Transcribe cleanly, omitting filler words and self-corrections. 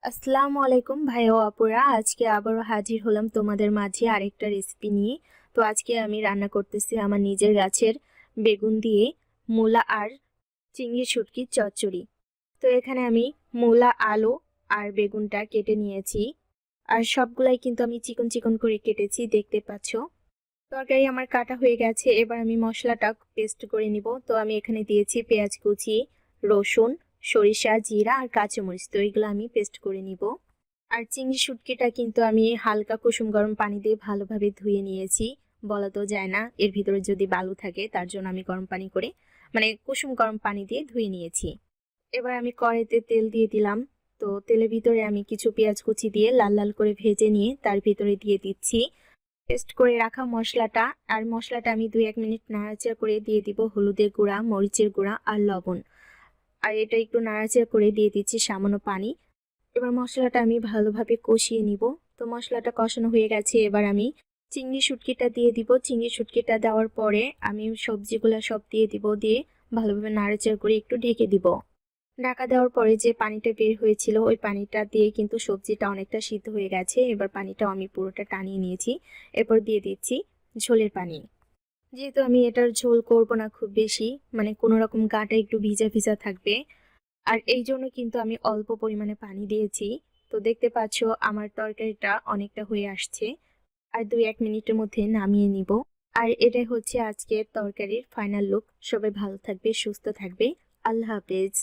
আসসালামু আলাইকুম ভাই ও আপুরা, আজকে আবারও হাজির হলাম তোমাদের মাঝে আরেকটা রেসিপি নিয়ে। তো আজকে আমি রান্না করতেছি আমার নিজের গাছের বেগুন দিয়ে মূলা আর চিংড়ি শুটকির চচ্চড়ি। তো এখানে আমি মূলা, আলু আর বেগুনটা কেটে নিয়েছি, আর সবগুলাই কিন্তু আমি চিকন চিকন করে কেটেছি, দেখতে পাচ্ছ। তরকারি আমার কাটা হয়ে গেছে, এবার আমি মশলাটা পেস্ট করে নিব। তো আমি এখানে দিয়েছি পেঁয়াজ কুচি, রসুন, সরিষা, জিরা আর কাঁচামরিচ। তো এগুলো আমি পেস্ট করে নিব। আর চিংড়ি শুটকিটা কিন্তু আমি হালকা কুসুম গরম পানি দিয়ে ভালোভাবে ধুয়ে নিয়েছি। বলা তো যায় না এর ভিতরে যদি বালু থাকে, তার জন্য আমি গরম পানি করে কুসুম গরম পানি দিয়ে ধুয়ে নিয়েছি। এবার আমি কড়াইতে তেল দিয়ে দিলাম। তো তেলের ভিতরে আমি কিছু পেঁয়াজ কুচি দিয়ে লাল লাল করে ভেজে নিয়ে তার ভিতরে দিয়ে দিচ্ছি পেস্ট করে রাখা মশলাটা। আর মশলাটা আমি 2-1 মিনিট নাড়াচাড়া করে দিয়ে দিব হলুদের গুঁড়া, মরিচের গুঁড়া আর লবণ। আর এটা একটু নাড়াচাড়া করে দিয়ে দিচ্ছি সামান্য পানি। এবার মশলাটা আমি ভালোভাবে কষিয়ে নিব। তো মশলাটা কষানো হয়ে গেছে, এবার আমি চিংড়ি শুটকিটা দিয়ে দিব। চিংড়ি শুটকিটা দেওয়ার পরে আমি সবজিগুলো সব দিয়ে দিব, দিয়ে ভালোভাবে নাড়াচাড়া করে একটু ঢেকে দিব। ঢাকা দেওয়ার পরে যে পানিটা বের হয়েছিল ওই পানিটা দিয়ে কিন্তু সবজিটা অনেকটা সিদ্ধ হয়ে গেছে। এবার পানিটাও আমি পুরোটা টানিয়ে নিয়েছি। এরপর দিয়ে দিচ্ছি ঝোলের পানি। যেহেতু আমি এটার ঝোল করব না খুব বেশি, কোনো রকম গাটা একটু ভিজা ভিজা থাকবে, আর এই জন্য কিন্তু আমি অল্প পরিমাণে পানি দিয়েছি। তো দেখতে পাচ্ছো আমার তরকারিটা অনেকটা হয়ে আসছে, আর 2-1 মিনিটের মধ্যে নামিয়ে নিব। আর এটাই হচ্ছে আজকের তরকারির ফাইনাল লুক। সবাই ভালো থাকবে, সুস্থ থাকবে। আল্লাহ হাফেজ।